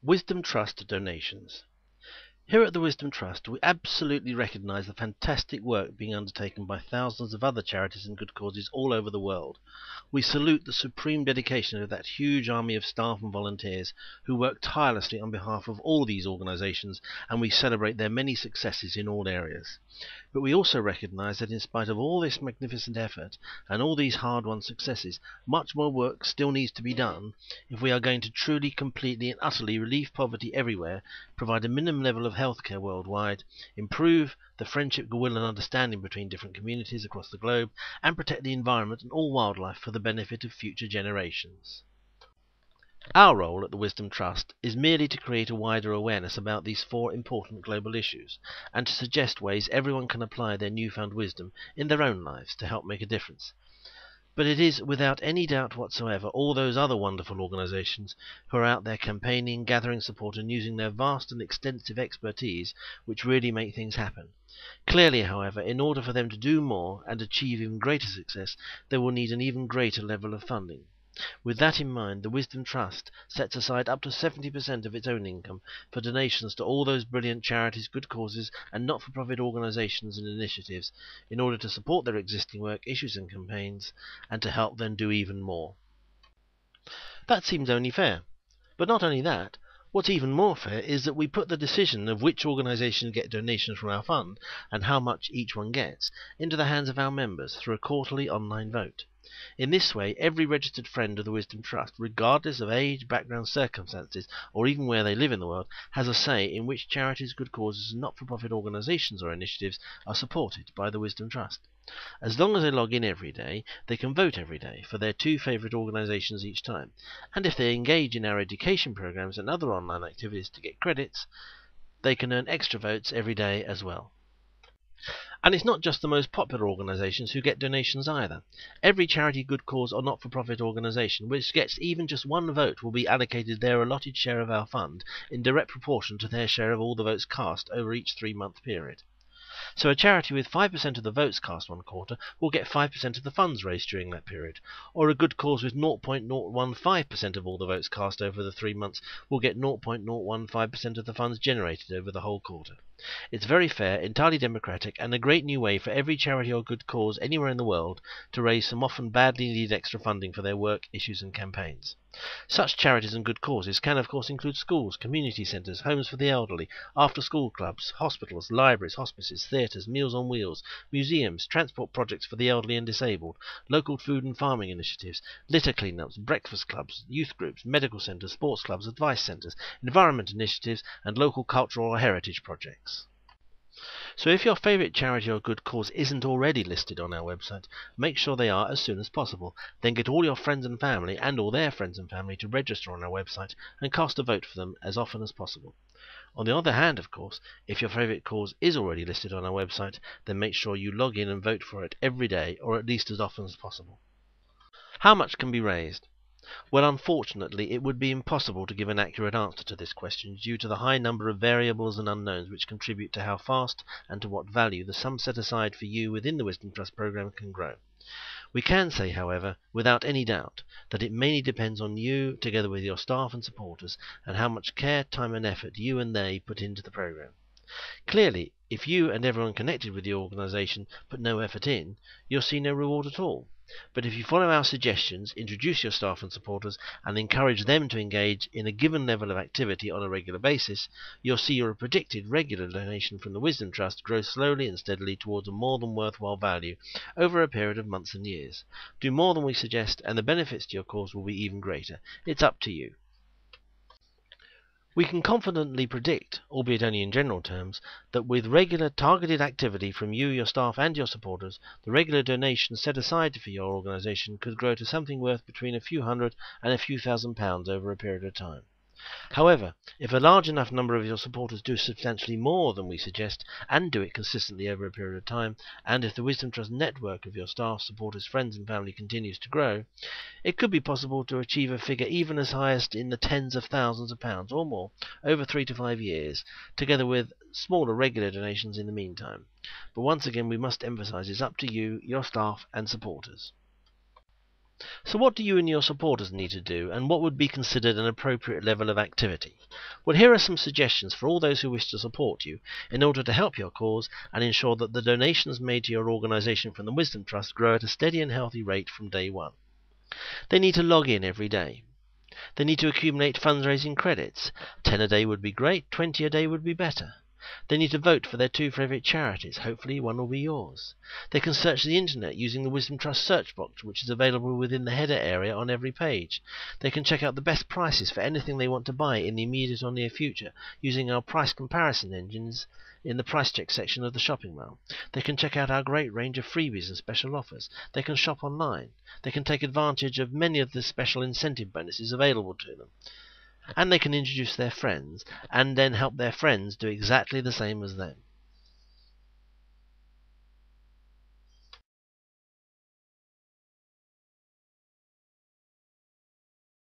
Wisdom Trust donations. Here at the Wisdom Trust, we absolutely recognise the fantastic work being undertaken by thousands of other charities and good causes all over the world. We salute the supreme dedication of that huge army of staff and volunteers who work tirelessly on behalf of all these organisations, and we celebrate their many successes in all areas. But we also recognise that in spite of all this magnificent effort and all these hard-won successes, much more work still needs to be done if we are going to truly, completely and utterly relieve poverty everywhere, provide a minimum level of healthcare worldwide, improve the friendship, goodwill and understanding between different communities across the globe, and protect the environment and all wildlife for the benefit of future generations. Our role at the Wisdom Trust is merely to create a wider awareness about these four important global issues, and to suggest ways everyone can apply their newfound wisdom in their own lives to help make a difference. But it is without any doubt whatsoever all those other wonderful organisations who are out there campaigning, gathering support and using their vast and extensive expertise which really make things happen. Clearly, however, in order for them to do more and achieve even greater success, they will need an even greater level of funding. With that in mind, the Wisdom Trust sets aside up to 70% of its own income for donations to all those brilliant charities, good causes and not-for-profit organisations and initiatives in order to support their existing work, issues and campaigns, and to help them do even more. That seems only fair. But not only that, what's even more fair is that we put the decision of which organisations get donations from our fund and how much each one gets into the hands of our members through a quarterly online vote. In this way, every registered friend of the Wisdom Trust, regardless of age, background, circumstances, or even where they live in the world, has a say in which charities, good causes, and not-for-profit organisations or initiatives are supported by the Wisdom Trust. As long as they log in every day, they can vote every day for their two favourite organisations each time, and if they engage in our education programmes and other online activities to get credits, they can earn extra votes every day as well. And it's not just the most popular organisations who get donations either. Every charity, good cause or not-for-profit organisation which gets even just one vote will be allocated their allotted share of our fund in direct proportion to their share of all the votes cast over each 3-month period. So a charity with 5% of the votes cast one quarter will get 5% of the funds raised during that period, or a good cause with 0.015% of all the votes cast over the 3 months will get 0.015% of the funds generated over the whole quarter. It's very fair, entirely democratic, and a great new way for every charity or good cause anywhere in the world to raise some often badly needed extra funding for their work, issues and campaigns. Such charities and good causes can of course include schools, community centres, homes for the elderly, after-school clubs, hospitals, libraries, hospices, theatres, Meals on Wheels, museums, transport projects for the elderly and disabled, local food and farming initiatives, litter clean-ups, breakfast clubs, youth groups, medical centres, sports clubs, advice centres, environment initiatives and local cultural or heritage projects. So if your favourite charity or good cause isn't already listed on our website, make sure they are as soon as possible. Then get all your friends and family and all their friends and family to register on our website and cast a vote for them as often as possible. On the other hand, of course, if your favourite cause is already listed on our website, then make sure you log in and vote for it every day or at least as often as possible. How much can be raised? Well, unfortunately, it would be impossible to give an accurate answer to this question due to the high number of variables and unknowns which contribute to how fast and to what value the sum set aside for you within the Wisdom Trust programme can grow. We can say, however, without any doubt, that it mainly depends on you, together with your staff and supporters, and how much care, time and effort you and they put into the programme. Clearly, if you and everyone connected with the organisation put no effort in, you'll see no reward at all. But if you follow our suggestions, introduce your staff and supporters, and encourage them to engage in a given level of activity on a regular basis, you'll see your predicted regular donation from the Wisdom Trust grow slowly and steadily towards a more than worthwhile value over a period of months and years. Do more than we suggest, and the benefits to your cause will be even greater. It's up to you. We can confidently predict, albeit only in general terms, that with regular targeted activity from you, your staff and your supporters, the regular donations set aside for your organisation could grow to something worth between a few hundred and a few £1,000s over a period of time. However, if a large enough number of your supporters do substantially more than we suggest, and do it consistently over a period of time, and if the Wisdom Trust network of your staff, supporters, friends and family continues to grow, it could be possible to achieve a figure even as high as in the tens of thousands of pounds or more over 3 to 5 years, together with smaller regular donations in the meantime. But once again we must emphasise it's up to you, your staff and supporters. So what do you and your supporters need to do, and what would be considered an appropriate level of activity? Well, here are some suggestions for all those who wish to support you in order to help your cause and ensure that the donations made to your organisation from the Wisdom Trust grow at a steady and healthy rate from day one. They need to log in every day. They need to accumulate fundraising credits. 10 a day would be great, 20 a day would be better. They need to vote for their 2 favourite charities. Hopefully one will be yours. They can search the internet using the Wisdom Trust search box, which is available within the header area on every page. They can check out the best prices for anything they want to buy in the immediate or near future using our price comparison engines in the price check section of the shopping mall. They can check out our great range of freebies and special offers. They can shop online. They can take advantage of many of the special incentive bonuses available to them. And they can introduce their friends and then help their friends do exactly the same as them.